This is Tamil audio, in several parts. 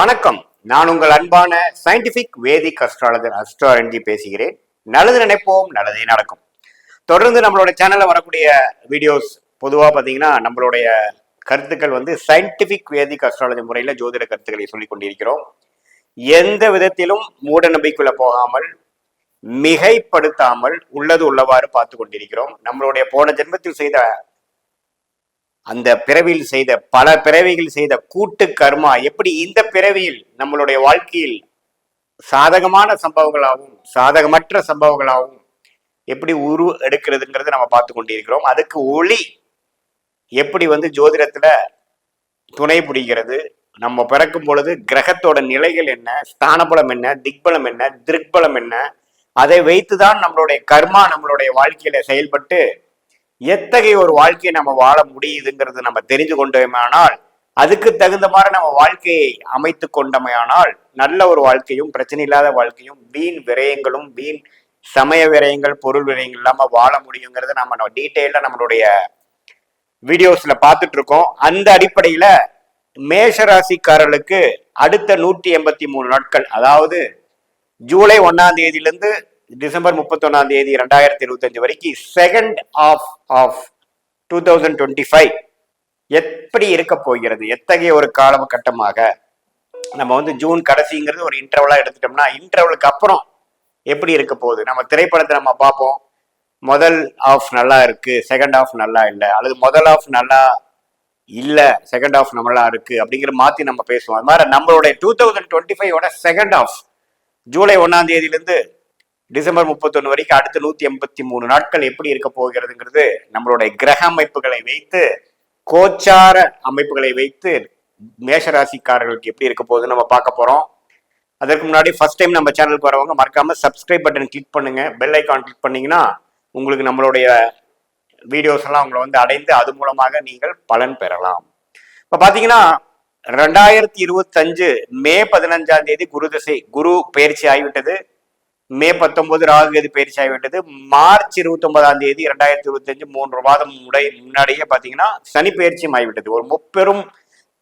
வணக்கம். நான் உங்கள் அன்பான சயின்டிபிக் வேதிக் அஸ்ட்ராலஜர் அஸ்ட்ராலஜி பேசுகிறேன். நல்லது நினைப்போம், நல்லதே நடக்கும். தொடர்ந்து நம்மளோட சேனல்ல வரக்கூடிய வீடியோஸ் பொதுவாக பார்த்தீங்கன்னா நம்மளுடைய கருத்துக்கள் சயின்டிபிக் வேதிக் அஸ்ட்ராலஜி முறையில் ஜோதிட கருத்துக்களை சொல்லிக் கொண்டிருக்கிறோம். எந்த விதத்திலும் மூட நம்பிக்கைக்குள்ள போகாமல் மிகைப்படுத்தாமல் உள்ளது உள்ளவாறு பார்த்து கொண்டிருக்கிறோம். நம்மளுடைய போன ஜென்மத்தில் செய்த அந்த பிறவியில் செய்த பல பிறவிகள் செய்த கூட்டு கர்மா எப்படி இந்த பிறவியில் நம்மளுடைய வாழ்க்கையில் சாதகமான சம்பவங்களாகவும் சாதகமற்ற சம்பவங்களாகவும் எப்படி உரு எடுக்கிறதுங்கிறத நம்ம பார்த்து கொண்டிருக்கிறோம். அதுக்கு ஒளி எப்படி ஜோதிடத்துல துணை புரிகிறது, நம்ம பிறக்கும் பொழுது கிரகத்தோட நிலைகள் என்ன, ஸ்தானபலம் என்ன, திக்பலம் என்ன, திருக்பலம் என்ன, அதை வைத்துதான் நம்மளுடைய கர்மா நம்மளுடைய வாழ்க்கையில செயல்பட்டு எத்தகைய ஒரு வாழ்க்கையை நம்ம வாழ முடியுதுங்கிறது நம்ம தெரிஞ்சு கொண்டோமையானால், அதுக்கு தகுந்த மாதிரி நம்ம வாழ்க்கையை அமைத்து கொண்டமையானால் நல்ல ஒரு வாழ்க்கையும் பிரச்சனை இல்லாத வாழ்க்கையும் வீண் விரயங்களும் வீண் சமய விரயங்கள் பொருள் விரயங்கள் இல்லாம வாழ முடியுங்கிறத நம்ம டீட்டெயிலா நம்மளுடைய வீடியோஸ்ல பார்த்துட்டு இருக்கோம். அந்த அடிப்படையில மேஷராசிக்காரர்களுக்கு அடுத்த 183 நாட்கள், அதாவது ஜூலை 1ஆம் தேதியிலிருந்து டிசம்பர் 31ஆம் தேதி 2025 வரைக்கும் செகண்ட் ஆஃப் 2025 எப்படி இருக்க போகிறது, எத்தகைய ஒரு காலகட்டமாக நம்ம ஜூன் கடைசிங்கிறது ஒரு இன்டர்வலா எடுத்துட்டோம்னா இன்டர்வலுக்கு அப்புறம் எப்படி இருக்க போகுது. நம்ம திரைப்படத்தை நம்ம பார்ப்போம், முதல் ஆஃப் நல்லா இருக்கு, செகண்ட் ஆஃப் நல்லா இல்லை, அல்லது முதல் ஆஃப் நல்லா இல்லை செகண்ட் ஆஃப் நல்லா இருக்கு அப்படிங்கிற மாத்தி நம்ம பேசுவோம். அது மாதிரி நம்மளுடைய 2025 செகண்ட் ஆஃப் ஜூலை 1ஆம் தேதியிலிருந்து டிசம்பர் 31 வரைக்கும் அடுத்த 183 நாட்கள் எப்படி இருக்க போகிறதுங்கிறது நம்மளுடைய கிரக அமைப்புகளை வைத்து, கோச்சார அமைப்புகளை வைத்து மேஷராசிக்காரர்களுக்கு எப்படி இருக்க போகுதுன்னு நம்ம பார்க்க போறோம். அதற்கு முன்னாடி ஃபர்ஸ்ட் டைம் நம்ம சேனலுக்கு வரவங்க மறக்காம சப்ஸ்கிரைப் பட்டன் கிளிக் பண்ணுங்க, பெல் ஐக்கான் கிளிக் பண்ணீங்கன்னா உங்களுக்கு நம்மளுடைய வீடியோஸ் எல்லாம் உங்களை அடைந்து அது மூலமாக நீங்கள் பலன் பெறலாம். இப்ப பாத்தீங்கன்னா 2025 மே 15ஆம் தேதி குரு பயிற்சி ஆகிவிட்டது. மே 19 ராகு கேது பயிற்சி ஆகிவிட்டது. மார்ச் 29ஆம் தேதி 2025 3 மாதம் முன்னாடியே பாத்தீங்கன்னா சனி பயிற்சியும் ஆகிவிட்டது. ஒரு முப்பெரும்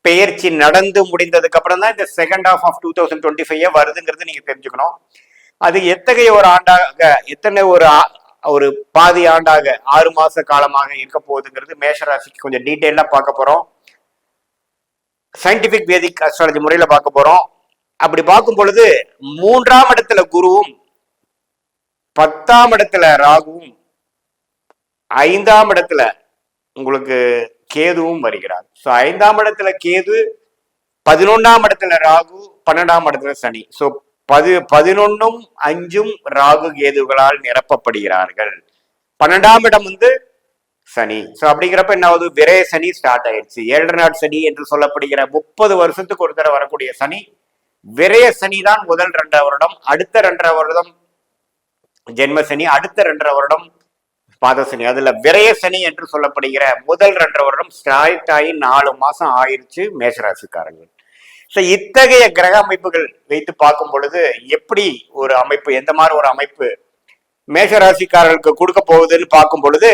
பெயர்ச்சி நடந்து முடிந்ததுக்கு அப்புறம் தான் இந்த செகண்ட் ஆஃப் 2025 வருதுங்கிறது நீங்க தெரிஞ்சுக்கணும். அது எத்தகைய ஒரு ஆண்டாக, எத்தனை ஒரு பாதி ஆண்டாக, 6 மாச காலமாக இருக்க போகுதுங்கிறது மேஷராசிக்கு கொஞ்சம் டீட்டெயிலா பார்க்க போறோம். சயின்டிபிக் வேதிக் அஸ்ட்ராலஜி முறையில பார்க்க போறோம். அப்படி பார்க்கும் பொழுது 3ஆம் இடத்துல குருவும் 10ஆம் இடத்துல ராகுவும் 5ஆம் இடத்துல உங்களுக்கு கேதுவும் வருகிறார். ஸோ 5ஆம் இடத்துல கேது, 11ஆம் இடத்துல ராகு, 12ஆம் இடத்துல சனி. ஸோ 11ம் 5ம் ராகு கேதுகளால் நிரப்பப்படுகிறார்கள். 12ஆம் இடம் சனி. ஸோ அப்படிங்கிறப்ப என்ன ஆகுது, விரய சனி ஸ்டார்ட் ஆயிடுச்சு. 7 நாட் சனி என்று சொல்லப்படுகிற 30 வருஷத்துக்கு ஒரு தடவை வரக்கூடிய சனி, விரய சனி தான் முதல் 2.5 வருடம். அடுத்த 2.5 வருடம் ஜென்ம சனி, அடுத்த 2.5 வருடம் பாத சனி. அதுல விரய சனி என்று சொல்லப்படுகிற முதல் 2.5 வருடம் ஸ்டார்ட் ஆகி 4 மாசம் ஆயிடுச்சு மேஷராசிக்காரர்கள். ஸோ இத்தகைய கிரக அமைப்புகள் வைத்து பார்க்கும் பொழுது எப்படி ஒரு அமைப்பு, எந்த மாதிரி ஒரு அமைப்பு மேஷராசிக்காரர்களுக்கு கொடுக்க போகுதுன்னு பார்க்கும் பொழுது,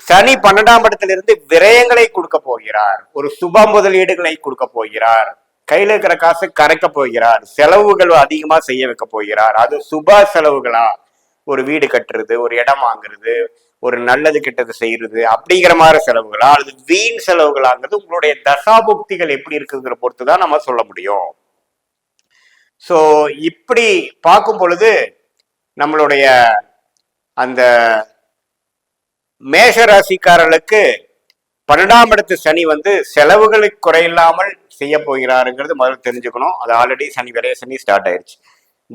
சனி 12ஆம் இடத்திலிருந்து விரயங்களை கொடுக்க போகிறார், ஒரு சுப முதலீடுகளை கொடுக்க போகிறார், கையில இருக்கிற காசு கரைக்க போகிறார், செலவுகள் அதிகமா செய்ய வைக்க போகிறார். அது சுப செலவுகளா, ஒரு வீடு கட்டுறது, ஒரு இடம் வாங்குறது, ஒரு நல்லது கெட்டது செய்யறது அப்படிங்கிற மாதிரி செலவுகளா, அல்லது வீண் செலவுகளாங்கிறது உங்களுடைய தசாபுக்திகள் எப்படி இருக்குங்கிற பொறுத்துதான் நம்ம சொல்ல முடியும். சோ இப்படி பார்க்கும் பொழுது நம்மளுடைய அந்த மேஷராசிக்காரர்களுக்கு 12ஆம் இடத்து சனி செலவுகளை குறையில்லாமல் செய்ய போகிறாருங்கிறது முதல்ல தெரிஞ்சுக்கணும். அது ஆல்ரெடி சனி விரைய சனி ஸ்டார்ட் ஆயிடுச்சு.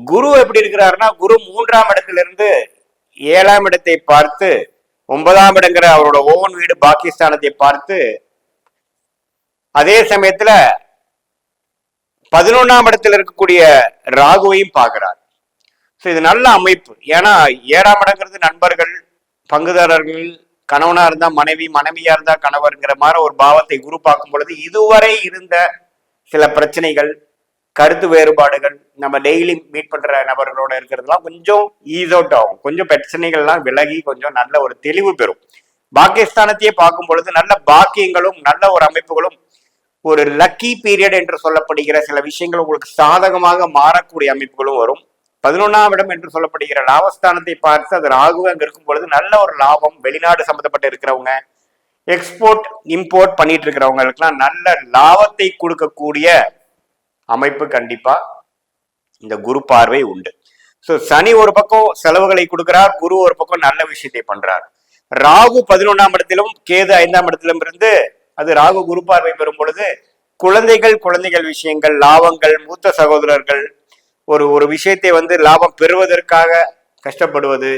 குரு எப்படி இருக்கிறாருன்னா, குரு 3ஆம் இடத்திலிருந்து 7ஆம் இடத்தை பார்த்து 9ஆம் இடங்கிற அவரோட ஓன் வீடு பாகிஸ்தானத்தை பார்த்து, அதே சமயத்துல 11ஆம் இடத்துல இருக்கக்கூடிய ராகுவையும் பார்க்கிறார். ஸோ இது நல்ல அமைப்பு. ஏன்னா 7ஆம் இடங்கிறது நண்பர்கள், பங்குதாரர்கள், கணவனா இருந்தா மனைவி, மனைவியா இருந்தா கணவர்ங்கிற மாதிரி ஒரு பாவத்தை குரு பார்க்கும் பொழுது இதுவரை இருந்த சில பிரச்சனைகள், கருத்து வேறுபாடுகள், நம்ம டெய்லி மீட் பண்ற நபர்களோட இருக்கிறதுலாம் கொஞ்சம் ஈஸ் அவுட் ஆகும். கொஞ்சம் பிரச்சனைகள்லாம் விலகி கொஞ்சம் நல்ல ஒரு தெளிவு பெறும். பாகிஸ்தானத்தையே பார்க்கும் பொழுது நல்ல பாக்கியங்களும் நல்ல ஒரு அமைப்புகளும் ஒரு லக்கி பீரியட் என்று சொல்லப்படுகிற சில விஷயங்கள் உங்களுக்கு சாதகமாக மாறக்கூடிய அமைப்புகளும் வரும். 11ஆம் இடம் என்று சொல்லப்படுகிற லாபஸ்தானத்தை பார்த்து அது ராகு அங்க இருக்கும் பொழுது நல்ல ஒரு லாபம். வெளிநாடு சம்பந்தப்பட்டு இருக்கிறவங்க, எக்ஸ்போர்ட் இம்போர்ட் பண்ணிட்டு இருக்கிறவங்களுக்குலாம் நல்ல லாபத்தை கொடுக்கக்கூடிய அமைப்பு கண்டிப்பா இந்த குரு பார்வை உண்டு. சோ சனி ஒரு பக்கம் செலவுகளை கொடுக்கிறார், குரு ஒரு பக்கம் நல்ல விஷயத்தை பண்றார். ராகு 11ஆம் இடத்திலும் கேது 5ஆம் இடத்திலும் இருந்து அது ராகு குரு பார்வை பெறும் பொழுது குழந்தைகள் விஷயங்கள், லாபங்கள், மூத்த சகோதரர்கள் ஒரு விஷயத்தை லாபம் பெறுவதற்காக கஷ்டப்படுவது,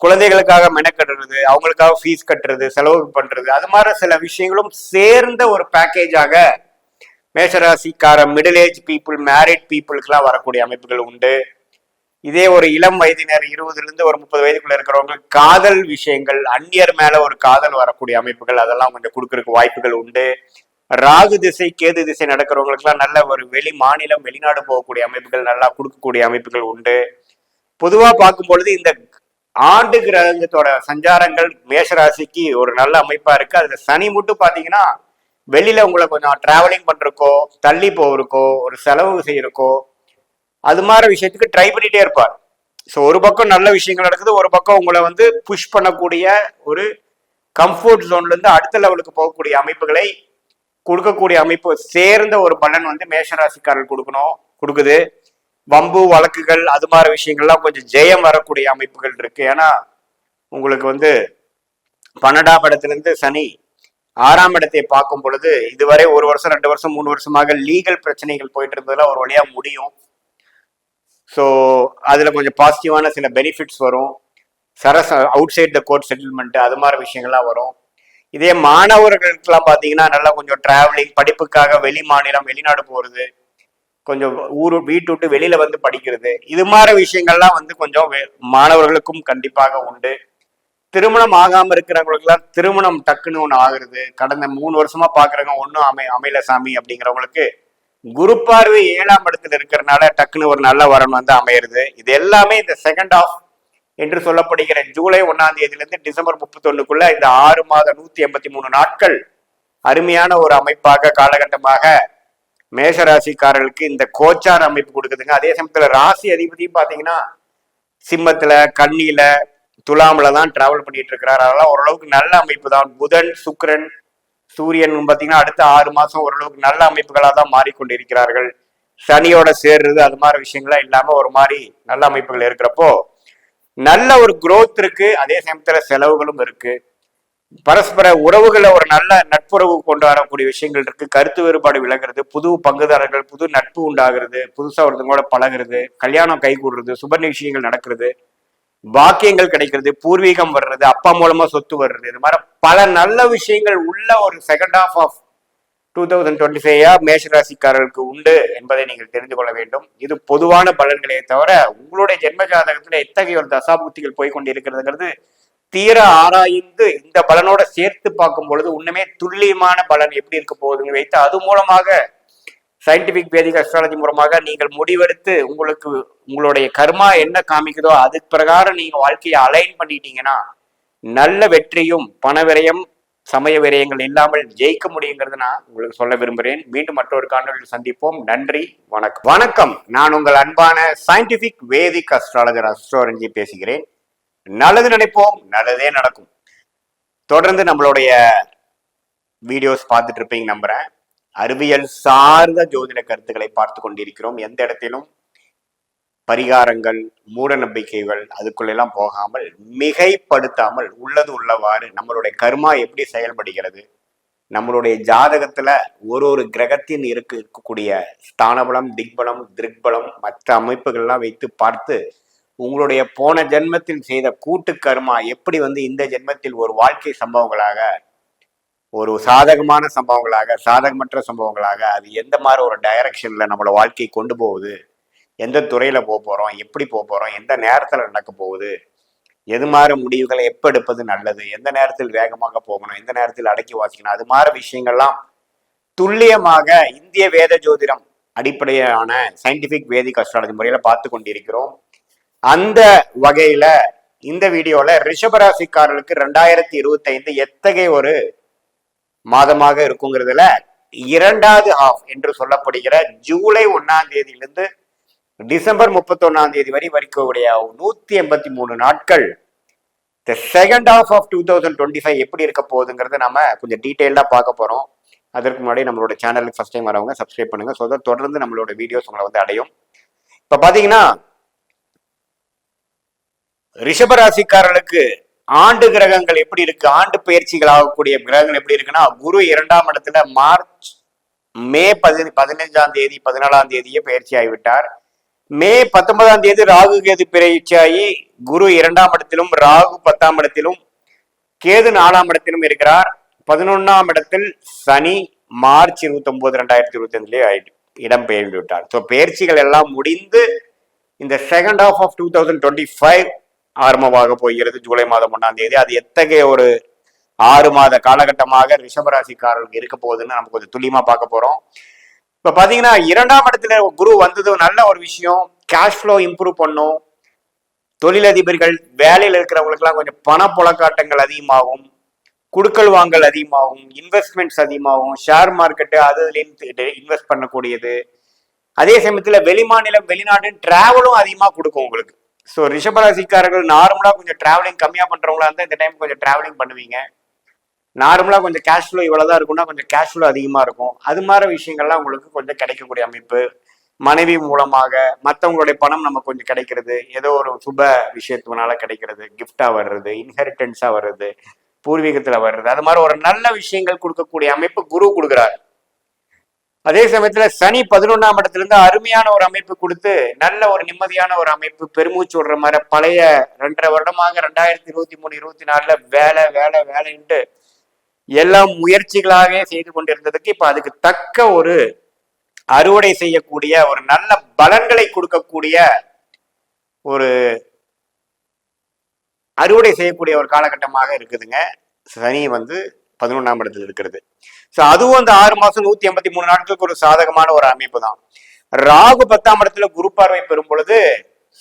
குழந்தைகளுக்காக மெனக்கட்டுறது, அவங்களுக்காக ஃபீஸ் கட்டுறது, செலவு பண்றது, அது மாதிரி சில விஷயங்களும் சேர்ந்த ஒரு பேக்கேஜாக மேஷராசிக்கார மிடில் ஏஜ் பீப்புள், மேரிட் பீப்புளுக்குலாம் வரக்கூடிய அமைப்புகள் உண்டு. இதே ஒரு இளம் வயதினர் 20 ஒரு 30 வயதுக்குள்ள இருக்கிறவங்க காதல் விஷயங்கள், அந்நியர் மேல ஒரு காதல் வரக்கூடிய அமைப்புகள், அதெல்லாம் கொஞ்சம் கொடுக்கறதுக்கு வாய்ப்புகள் உண்டு. ராகு திசை கேது திசை நடக்கிறவங்களுக்குலாம் நல்ல ஒரு வெளி மாநிலம் வெளிநாடு போகக்கூடிய அமைப்புகள் நல்லா கொடுக்கக்கூடிய அமைப்புகள் உண்டு. பொதுவா பார்க்கும் பொழுது இந்த ஆண்டு கிரகத்தோட சஞ்சாரங்கள் மேஷராசிக்கு ஒரு நல்ல அமைப்பா இருக்கு. அதுல சனி மட்டும் பாத்தீங்கன்னா வெளியில உங்களை கொஞ்சம் டிராவலிங் பண்றக்கோ, தள்ளி போவருக்கோ, ஒரு செலவு செய்யறக்கோ, அது மாதிரி விஷயத்துக்கு ட்ரை பண்ணிட்டே இருப்பார். ஸோ ஒரு பக்கம் நல்ல விஷயங்கள் நடக்குது, ஒரு பக்கம் உங்களை புஷ் பண்ணக்கூடிய ஒரு கம்ஃபர்ட் ஜோன்ல இருந்து அடுத்த லெவலுக்கு போகக்கூடிய அமைப்புகளை கொடுக்கக்கூடிய அமைப்பு சேர்ந்த ஒரு பலன் மேஷராசிக்காரர்கள் கொடுக்குது. வம்பு வழக்குகள் அது மாதிரி விஷயங்கள்லாம் கொஞ்சம் ஜெயம் வரக்கூடிய அமைப்புகள் இருக்கு. ஏன்னா உங்களுக்கு 12ஆம் இடத்திலிருந்து சனி 6ஆம் இடத்தை பார்க்கும் பொழுது இதுவரை 1 வருஷம் 2 வருஷம் 3 வருஷமாக லீகல் பிரச்சனைகள் போயிட்டு இருந்ததுல ஒரு வழியா முடியும். ஸோ அதுல கொஞ்சம் பாசிட்டிவான சில பெனிஃபிட்ஸ் வரும். Outside the court settlement அது மாதிரி விஷயங்கள்லாம் வரும். இதே மாணவர்களுக்கெல்லாம் பார்த்தீங்கன்னா நல்லா கொஞ்சம் டிராவலிங், படிப்புக்காக வெளி மாநிலம் வெளிநாடு போறது, கொஞ்சம் வீட்டு விட்டு வெளியில படிக்கிறது, இது மாதிரி விஷயங்கள்லாம் கொஞ்சம் மாணவர்களுக்கும் கண்டிப்பாக உண்டு. திருமணம் ஆகாம இருக்கிறவங்களுக்குலாம் திருமணம் டக்குன்னு ஒன்று ஆகுறது. கடந்த 3 வருஷமா பாக்குறவங்க ஒன்னும் அமையல சாமி அப்படிங்கிறவங்களுக்கு குரு பார்வை 7ஆம் இடத்துல இருக்கிறதுனால டக்குன்னு ஒரு நல்ல வரன் அமையிறது. இது எல்லாமே இந்த செகண்ட் ஆஃப் என்று சொல்லப்படுகிற ஜூலை 1ஆம் தேதியிலிருந்து டிசம்பர் 31க்குள்ள இந்த 6 மாத 183 நாட்கள் அருமையான ஒரு அமைப்பாக காலகட்டமாக மேஷராசிக்காரர்களுக்கு இந்த கோச்சார் அமைப்பு கொடுக்குதுங்க. அதே சமயத்துல ராசி அதிபதியும் பாத்தீங்கன்னா சிம்மத்துல, கன்னியில, துலாமில தான் டிராவல் பண்ணிட்டு இருக்கிறார். அதெல்லாம் ஓரளவுக்கு நல்ல அமைப்பு தான். புதன், சுக்கிரன், சூரியன் பாத்தீங்கன்னா அடுத்த 6 மாசம் ஓரளவுக்கு நல்ல அமைப்புகளா தான் மாறிக்கொண்டிருக்கிறார்கள். சனியோட சேர்றது அது மாதிரி விஷயங்கள்லாம் இல்லாம ஒரு மாதிரி நல்ல அமைப்புகள் இருக்கிறப்போ நல்ல ஒரு குரோத் இருக்கு. அதே சமயத்துல செலவுகளும் இருக்கு. பரஸ்பர உறவுகளை ஒரு நல்ல நட்புறவு கொண்டு வரக்கூடிய விஷயங்கள் இருக்கு. கருத்து வேறுபாடு விலகிறது, புது பங்குதாரர்கள், புது நட்பு உண்டாகிறது, புதுசா ஒருத்தவங்களோட பழகிறது, கல்யாணம் கைகூடுறது, சுப நிகழ்ச்சிகள் நடக்கிறது, பாக்கியங்கள் கிடைக்கிறது, பூர்வீகம் வர்றது, அப்பா மூலமா சொத்து வர்றது, இது மாதிரி பல நல்ல விஷயங்கள் உள்ள ஒரு செகண்ட் ஹாஃப் ஆஃப் 2025 மேஷராசிக்காரர்களுக்கு உண்டு என்பதை நீங்கள் தெரிந்து கொள்ள வேண்டும். இது பொதுவான பலன்களே தவிர உங்களுடைய ஜென்ம ஜாதகத்துல எத்தகைய ஒரு தசாபுக்திகள் போய்கொண்டிருக்கிறதுங்கிறது தீர ஆராய்ந்து இந்த பலனோட சேர்த்து பார்க்கும் பொழுது உண்மையே துல்லியமான பலன் எப்படி இருக்க போகுதுன்னு வைத்து அது மூலமாக சயின்டிபிக் வேதிக் அஸ்ட்ராலஜி மூலமாக நீங்கள் முடிவெடுத்து உங்களுக்கு உங்களுடைய கர்மா என்ன காமிக்குதோ அது பிரகாரம் நீங்க வாழ்க்கையை அலைன் பண்ணிட்டீங்கன்னா நல்ல வெற்றியும் பண விரயம் சமய விரயங்கள் இல்லாமல் ஜெயிக்க முடியுங்கிறது நான் உங்களுக்கு சொல்ல விரும்புகிறேன். மீண்டும் மற்றொரு காணொலியில் சந்திப்போம். நன்றி, வணக்கம். வணக்கம், நான் உங்கள் அன்பான சயின்டிபிக் வேதிக் அஸ்ட்ராலஜர் அஸ்ட்ரோரஞ்சி பேசுகிறேன். நல்லது நினைப்போம், நல்லதே நடக்கும். தொடர்ந்து நம்மளுடைய வீடியோஸ் பார்த்துட்டு இருப்பீங்க நம்புறேன். அறிவியல் சார்ந்த ஜோதிட கருத்துக்களை பார்த்து கொண்டிருக்கிறோம். எந்த இடத்திலும் பரிகாரங்கள், மூட நம்பிக்கைகள் அதுக்குள்ளெல்லாம் போகாமல் மிகைப்படுத்தாமல் உள்ளது உள்ளவாறு நம்மளுடைய கர்மா எப்படி செயல்படுகிறது, நம்மளுடைய ஜாதகத்துல ஒரு கிரகத்தின் இருக்கக்கூடிய ஸ்தானபலம், திக்பலம், திருக்பலம் மற்ற அமைப்புகள்லாம் வைத்து பார்த்து உங்களுடைய போன ஜென்மத்தில் செய்த கூட்டு கர்மா எப்படி இந்த ஜென்மத்தில் ஒரு வாழ்க்கை சம்பவங்களாக, ஒரு சாதகமான சம்பவங்களாக, சாதகமற்ற சம்பவங்களாக, அது எந்த மாதிரி ஒரு டைரக்ஷன்ல நம்மளோட வாழ்க்கையை கொண்டு போகுது, எந்த துறையில போறோம், எப்படி போறோம், எந்த நேரத்துல நடக்க போகுது, எது மாதிரி முடிவுகளை எப்ப எடுப்பது நல்லது, எந்த நேரத்தில் வேகமாக போகணும், எந்த நேரத்தில் அடக்கி வாசிக்கணும், அது மாதிரி விஷயங்கள்லாம் துல்லியமாக இந்திய வேத ஜோதிடம் அடிப்படையான சயின்டிபிக் வேதிக் அஸ்ட்ராலஜி முறையில பார்த்து கொண்டிருக்கிறோம். அந்த வகையில இந்த வீடியோல ரிஷபராசிக்காரர்களுக்கு 2025 எத்தகைய ஒரு மாதமாக இருக்குங்கிறதுல இரண்டாவது ஹாஃப் என்று சொல்லப்படுகிற ஜூலை 1ஆம் தேதியிலிருந்து டிசம்பர் 31ஆம் தேதி வரைக்கக்கூடிய 183 நாட்கள் the second half of 2025 எப்படி இருக்க போகுதுங்கிறத நம்ம கொஞ்சம் டீட்டெயிலாக பார்க்க போகிறோம். அதற்கு முன்னாடி நம்மளோட சேனலுக்கு ஃபர்ஸ்ட் டைம் வரவங்க சப்ஸ்கிரைப் பண்ணுங்க. ஸோ தொடர்ந்து நம்மளோட வீடியோஸ் உங்களை வந்து அடையும். இப்போ பார்த்தீங்கன்னா ரிஷபராசிக்காரர்களுக்கு ஆண்டு கிரகங்கள் எப்படி இருக்கு, ஆண்டு பயிற்சிகள் ஆகக்கூடிய கிரகங்கள் எப்படி இருக்குன்னா, குரு 2ஆம் இடத்துல மே 15ஆம் தேதி 14ஆம் தேதியே பயிற்சி ஆகிவிட்டார். மே 19ஆம் தேதி ராகு கேது பயிற்சியாகி குரு 2ஆம் இடத்திலும் ராகு 10ஆம் இடத்திலும் கேது 4ஆம் இடத்திலும் இருக்கிறார். 11ஆம் இடத்தில் சனி மார்ச் 29, 2025 இடம் பெயர்ந்து விட்டார். ஸோ பயிற்சிகள் எல்லாம் முடிந்து இந்த செகண்ட் ஹாஃப் ஆஃப் 2025 ஆரம்பமாக போகிறது ஜூலை மாதம் 1ஆம் தேதி. அது எத்தகைய ஒரு 6 மாத காலகட்டமாக ரிஷபராசிக்காரர்களுக்கு இருக்க போகுதுன்னு நம்ம கொஞ்சம் துல்லியமா பார்க்க போறோம். இப்ப பாத்தீங்கன்னா 2ஆம் இடத்துல குரு வந்தது நல்ல ஒரு விஷயம். கேஷ் ஃப்ளோ இம்ப்ரூவ் பண்ணும். தொழிலதிபர்கள் வேலையில் இருக்கிறவங்களுக்கு எல்லாம் கொஞ்சம் பணப்புழக்காட்டங்கள் அதிகமாகும், குடுக்கல் வாங்கல் அதிகமாகும், இன்வெஸ்ட்மெண்ட்ஸ் அதிகமாகும், ஷேர் மார்க்கெட்டு அதுலேருந்து இன்வெஸ்ட் பண்ணக்கூடியது. அதே சமயத்துல வெளிமாநிலம் வெளிநாடு டிராவலும் அதிகமாக கொடுக்கும் உங்களுக்கு. ஸோ ரிஷபராசிக்காரர்கள் நார்மலா கொஞ்சம் டிராவலிங் கம்மியா பண்றவங்களா இருந்தால் இந்த டைம் கொஞ்சம் டிராவலிங் பண்ணுவீங்க. நார்மலா கொஞ்சம் கேஷ் ஃப்ளோ இவ்வளவுதான் இருக்கும்னா கொஞ்சம் கேஷ் ஃப்ளோ அதிகமா இருக்கும். அது மாதிரி விஷயங்கள்லாம் உங்களுக்கு கொஞ்சம் கிடைக்கக்கூடிய அமைப்பு. மனைவி மூலமாக மற்றவங்களுடைய பணம் நமக்கு கொஞ்சம் கிடைக்கிறது, ஏதோ ஒரு சுப விஷயத்தினால கிடைக்கிறது, கிஃப்டா வர்றது, இன்ஹெரிட்டன்ஸா வர்றது, பூர்வீகத்துல வர்றது, அது மாதிரி ஒரு நல்ல விஷயங்கள் கொடுக்கக்கூடிய அமைப்பு குரு கொடுக்குறாரு. அதே சமயத்துல சனி 11ஆம் இடத்துல இருந்து அருமையான ஒரு அமைப்பு கொடுத்து நல்ல ஒரு நிம்மதியான ஒரு அமைப்பு, பெருமூச்சு விடுற மாதிரி பழைய 2.5 வருடமாக 2023, 24 வேலை வேலை வேலைன்ட்டு எல்லாம் முயற்சிகளாக செய்து கொண்டிருந்ததுக்கு இப்ப அதுக்கு தக்க ஒரு அறுவடை செய்யக்கூடிய ஒரு நல்ல பலன்களை கொடுக்கக்கூடிய ஒரு அறுவடை செய்யக்கூடிய ஒரு காலகட்டமாக இருக்குதுங்க. சனி வந்து 11ஆம் இடத்துல இருக்கிறது. ஸோ அதுவும் அந்த 6 மாசம் 183 நாட்களுக்கு ஒரு சாதகமான ஒரு அமைப்பு தான். ராகு 10ஆம் இடத்துல குரு பார்வை பெறும் பொழுது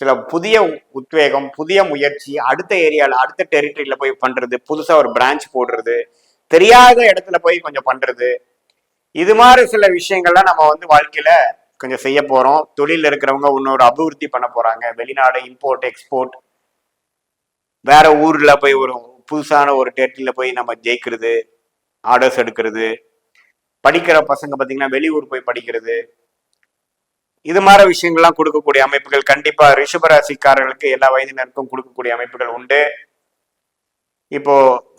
சில புதிய உத்வேகம், புதிய முயற்சி, அடுத்த ஏரியால அடுத்த டெரிட்டரியில போய் பண்றது, புதுசா ஒரு பிரான்ச் போடுறது, தெரியாத இடத்துல போய் கொஞ்சம் பண்றது, இது மாதிரி சில விஷயங்கள்லாம் நம்ம வந்து வாழ்க்கையில கொஞ்சம் செய்ய போறோம். தொழில் இருக்கிறவங்க இன்னொரு அபிவிருத்தி பண்ண போறாங்க. வெளிநாடு இம்போர்ட் எக்ஸ்போர்ட், வேற ஊர்ல போய் ஒரு புதுசான ஒரு டெரிட்டரியில போய் நம்ம ஜெயிக்கிறது, ஆர்டர்ஸ் எடுக்கிறது, படிக்கிற பசங்க பார்த்தீங்கன்னா வெளியூர் போய் படிக்கிறது, இது மாதிரி விஷயங்கள்லாம் கொடுக்கக்கூடிய அமைப்புகள் கண்டிப்பா ரிஷபராசிக்காரர்களுக்கு எல்லா வயதினருக்கும் கொடுக்கக்கூடிய அமைப்புகள் உண்டு. இப்போ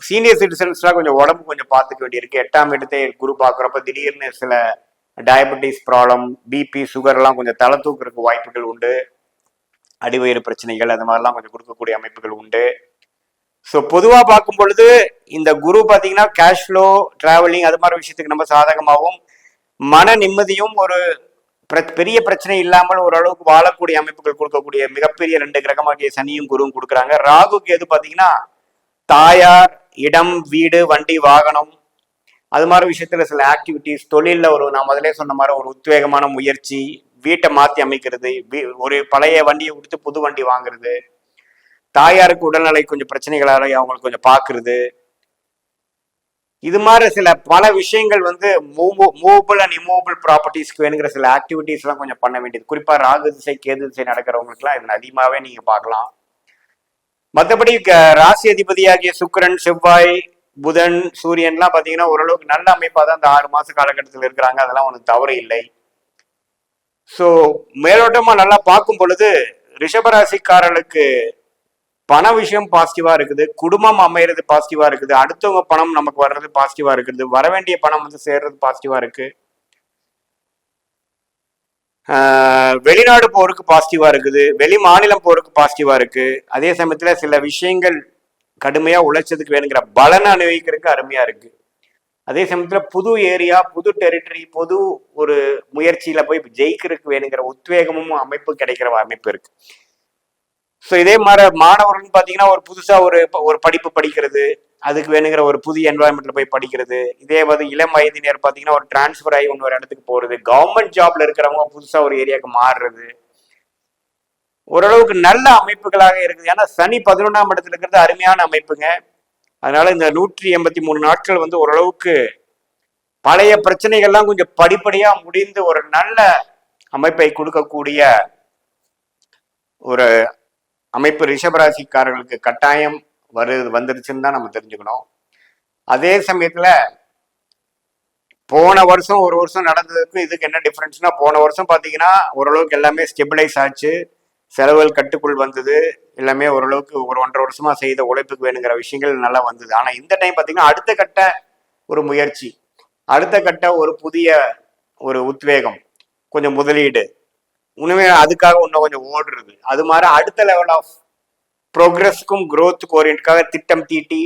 சீனியர் சிட்டிசன்ஸ்லாம் கொஞ்சம் உடம்பு கொஞ்சம் பார்த்துக்க வேண்டியிருக்கு. 8ஆம் இடத்தை குரு பார்க்குறப்ப திடீர்னு சில டயபெட்டிஸ் ப்ராப்ளம், பிபி, சுகர்லாம் கொஞ்சம் தலை தூக்குறதுக்கு வாய்ப்புகள் உண்டு. அடிவயிறு பிரச்சனைகள் அது மாதிரிலாம் கொஞ்சம் கொடுக்கக்கூடிய அமைப்புகள் உண்டு. ஸோ பொதுவாக பார்க்கும் பொழுது இந்த குரு பார்த்தீங்கன்னா கேஷ் ஃப்ளோ, டிராவலிங் அது மாதிரி விஷயத்துக்கு நம்ம சாதகமாகவும், மன நிம்மதியும், ஒரு பெரிய பிரச்சனை இல்லாமல் ஓரளவுக்கு வாழக்கூடிய அமைப்புகள் கொடுக்கக்கூடிய மிகப்பெரிய 2 கிரகமாகிய சனியும் குருவும் கொடுக்குறாங்க. ராகுக்கு எது பார்த்தீங்கன்னா தாயார், இடம், வீடு, வண்டி, வாகனம் அது மாதிரி விஷயத்துல சில ஆக்டிவிட்டிஸ், தொழிலில் ஒரு நான் முதலே சொன்ன மாதிரி ஒரு உத்வேகமான முயற்சி, வீட்டை மாற்றி அமைக்கிறது, ஒரு பழைய வண்டியை கொடுத்து புது வண்டி வாங்குறது, தாயாருக்கு உடல்நிலை கொஞ்சம் பிரச்சனைகளால அவங்களுக்கு கொஞ்சம் பார்க்கறது, இது மாதிரி சில பல விஷயங்கள் வந்து மூவபிள் அண்ட் இம்மூவபிள் ப்ராப்பர்ட்டிஸ்க்கு வேணுங்கிற சில ஆக்டிவிட்டிஸ் எல்லாம் கொஞ்சம் பண்ண வேண்டியது. குறிப்பா ராகு திசை கேது திசை நடக்கிறவங்களுக்குலாம் இது அதிகமாகவே நீங்க பார்க்கலாம். மற்றபடி ராசி அதிபதியாகிய சுக்கிரன், செவ்வாய், புதன், சூரியன்லாம் பார்த்தீங்கன்னா ஓரளவுக்கு நல்ல அமைப்பாக தான் இந்த 6 மாச காலகட்டத்தில் இருக்கிறாங்க. அதெல்லாம் ஒன்றும் தவறு இல்லை. ஸோ மேலோட்டமா நல்லா பார்க்கும் பொழுது ரிஷபராசிக்காரர்களுக்கு பண விஷயம் பாசிட்டிவா இருக்குது, குடும்பம் அமைகிறது பாசிட்டிவா இருக்குது, அடுத்தவங்க பணம் நமக்கு வர்றது பாசிட்டிவா இருக்குது, வர வேண்டிய பணம் வந்து சேர்றது பாசிட்டிவா இருக்கு, வெளிநாடு போறதுக்கு பாசிட்டிவா இருக்குது, வெளி மாநிலம் போறதுக்கு பாசிட்டிவா இருக்கு. அதே சமயத்துல சில விஷயங்கள் கடுமையா உழைச்சதுக்கு வேணுங்கிற பலனை அனுபவிக்கிறதுக்கு அருமையா இருக்கு. அதே சமயத்துல புது ஏரியா, புது டெரிட்டரி, புது ஒரு முயற்சியில போய் ஜெயிக்கிறதுக்கு வேணுங்கிற உத்வேகமும் அமைப்பு கிடைக்கிற அமைப்பு இருக்கு. ஸோ இதே மாதிரி மாணவர்கள் பார்த்தீங்கன்னா ஒரு புதுசா ஒரு படிப்பு படிக்கிறது, அதுக்கு வேணுங்கிற ஒரு புதிய என்வாயன்மெண்ட்ல போய் படிக்கிறது. இதே வந்து இளம் வயதினர் பார்த்தீங்கன்னா ஒரு டிரான்ஸ்ஃபர் ஆகி இன்னொரு இடத்துக்கு போறது, கவர்மெண்ட் ஜாப்ல இருக்கிறவங்க புதுசா ஒரு ஏரியாவுக்கு மாறுறது, ஓரளவுக்கு நல்ல அமைப்புகளாக இருக்குது. ஏன்னா சனி 11ஆம் இடத்துல இருக்கிறது அருமையான அமைப்புங்க. அதனால இந்த 183 நாட்கள் வந்து ஓரளவுக்கு பழைய பிரச்சனைகள்லாம் கொஞ்சம் படிப்படியா முடிந்து ஒரு நல்ல அமைப்பை கொடுக்கக்கூடிய ஒரு அமைப்பு ரிஷபராசிக்காரர்களுக்கு கட்டாயம் வந்துருச்சுன்னு தான் நம்ம தெரிஞ்சுக்கணும். அதே சமயத்துல போன வருஷம் ஒரு வருஷம் நடந்ததுக்கும் இதுக்கு என்ன டிஃபரன்ஸ்னா, போன வருஷம் பாத்தீங்கன்னா ஓரளவுக்கு எல்லாமே ஸ்டெபிளைஸ் ஆச்சு, செலவுகள் கட்டுக்குள் வந்தது, எல்லாமே ஓரளவுக்கு ஒரு 1.5 வருஷமா செய்த உழைப்புக்கு வேணுங்கிற விஷயங்கள் நல்லா வந்தது. ஆனா இந்த டைம் பாத்தீங்கன்னா அடுத்த கட்ட ஒரு முயற்சி, அடுத்த கட்ட ஒரு புதிய ஒரு உத்வேகம், கொஞ்சம் முதலீடு, உண்மையா அதுக்காக இன்னும் கொஞ்சம் ஓடுறது, அது மாதிரி அடுத்த லெவல் ஆஃப் ப்ரோக்ரஸ்க்கும் குரோத்துக்கு ஓரியன்ட்காக திட்டம் தீட்டி,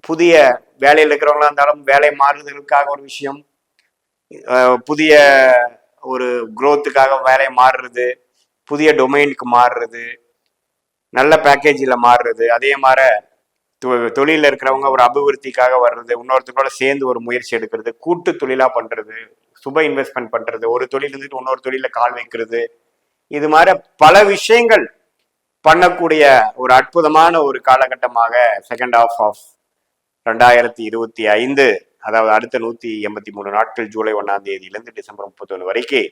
புதிய வேலையில் இருக்கிறவங்களா இருந்தாலும் வேலை மாறுதலுக்காக ஒரு விஷயம், புதிய ஒரு குரோத்துக்காக வேலை மாறுறது, புதிய டொமைனுக்கு மாறுறது, நல்ல பேக்கேஜில் மாறுறது, அதே மாதிரி தொழிலில் இருக்கிறவங்க ஒரு அபிவிருத்திக்காக வர்றது, இன்னொருத்தரோட சேர்ந்து ஒரு முயற்சி எடுக்கிறது, கூட்டு தொழிலாக பண்ணுறது, சுப இன்வெஸ்ட்மெண்ட் பண்ணுறது, ஒரு தொழில் இருந்துட்டு இன்னொரு தொழிலில் கால் வைக்கிறது, இது மாதிரி பல விஷயங்கள் பண்ணக்கூடிய ஒரு அற்புதமான ஒரு காலகட்டமாக செகண்ட் ஹாஃப் ஆஃப் 2025, அதாவது அடுத்த 183 நாட்கள், ஜூலை 1ஆம் தேதியிலிருந்து டிசம்பர் 31 வரைக்கும்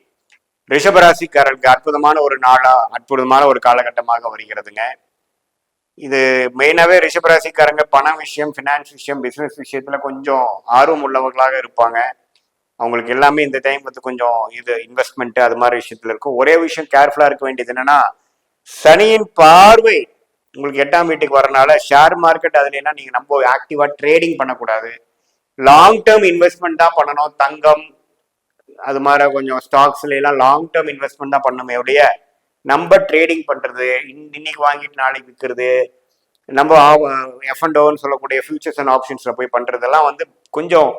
ரிஷபராசிக்காரர்களுக்கு அற்புதமான ஒரு நாளா, அற்புதமான ஒரு காலகட்டமாக வருகிறதுங்க. இது மெயினாவே ரிஷபராசிக்காரங்க பண விஷயம், பினான்ஸ் விஷயம், பிசினஸ் விஷயத்துல கொஞ்சம் ஆர்வம் உள்ளவர்களாக இருப்பாங்க. அவங்களுக்கு எல்லாமே இந்த டைம் வந்து கொஞ்சம் இது இன்வெஸ்ட்மெண்ட் அது மாதிரி விஷயத்துல இருக்கும். ஒரே விஷயம் கேர்ஃபுல்லா இருக்க வேண்டியது என்னன்னா, சனியின் பார்வை உங்களுக்கு 8ஆம் வீட்டுக்கு வரனால ஷேர் மார்க்கெட் அதுல என்ன நீங்க நம்ம ஆக்டிவா ட்ரேடிங் பண்ணக்கூடாது, லாங் டேர்ம் இன்வெஸ்ட்மெண்ட் தான் பண்ணணும். தங்கம் அது மாதிரி கொஞ்சம் ஸ்டாக்ஸ்ல எல்லாம் லாங் டேர்ம் இன்வெஸ்ட்மெண்ட் தான் பண்ணணுமே ஒழிய நம்ம ட்ரேடிங் பண்றது, இன்னைக்கு வாங்கிட்டு நாளைக்கு விற்கிறது, நம்ம F&Oன்னு சொல்லக்கூடிய ஃபியூச்சர்ஸ் அண்ட் ஆப்ஷன்ஸ்ல போய் பண்றதெல்லாம் வந்து கொஞ்சம்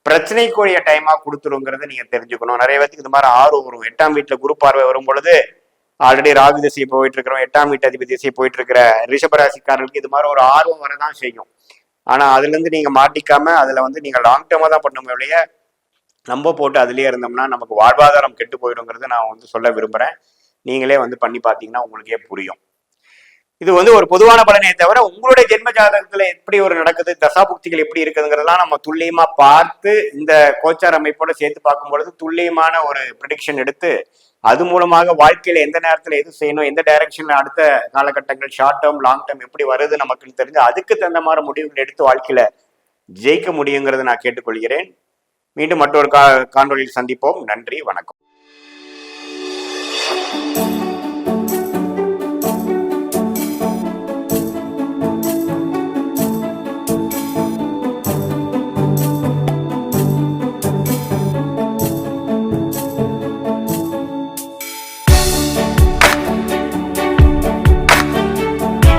பிரச்சனைக்குரிய டைமா கொடுத்துருங்கிறத நீங்க தெரிஞ்சுக்கணும். நிறைய பேருக்கு இது மாதிரி ஆர்வம் வரும். 8ஆம் வீட்டுல குரு பார்வை வரும் பொழுது ஆல்ரெடி ராகு திசை போயிட்டு இருக்கிறோம், 8ஆம் வீட்டு அதிபதி திசை போயிட்டு இருக்கிற ரிஷபராசிக்காரர்களுக்கு இது மாதிரி ஒரு ஆர்வம் வரதான் செய்யும். ஆனா அதுல இருந்து நீங்க மாட்டிக்காம அதுல வந்து நீங்க லாங் டேர்மா தான் பண்ணணும் இல்லையா, நம்ம போட்டு அதுலயே இருந்தோம்னா நமக்கு வாழ்வாதாரம் கெட்டு போயிடுங்கிறது நான் வந்து சொல்ல விரும்புறேன். நீங்களே வந்து பண்ணி பார்த்தீங்கன்னா உங்களுக்கே புரியும். இது வந்து ஒரு பொதுவான பலனே தவிர உங்களுடைய ஜென்ம ஜாதகத்துல எப்படி ஒரு நடக்குது, தசாபுக்திகள் எப்படி இருக்குதுங்கிறதெல்லாம் நம்ம துல்லியமா பார்த்து இந்த கோச்சார் அமைப்போட சேர்த்து பார்க்கும் பொழுது துல்லியமான ஒரு ப்ரெடிக்ஷன் எடுத்து அது மூலமாக வாழ்க்கையில எந்த நேரத்துல எது செய்யணும், எந்த டைரக்ஷன்ல அடுத்த காலகட்டங்கள் ஷார்ட் டேர்ம் லாங் டேர்ம் எப்படி வருது நமக்கு தெரிஞ்சு அதுக்கு தகுந்த மாதிரி முடிவுகள் எடுத்து வாழ்க்கையில ஜெயிக்க முடியுங்கிறத நான் கேட்டுக்கொள்கிறேன். மீண்டும் மற்றொரு காணொலியில் சந்திப்போம். நன்றி, வணக்கம்.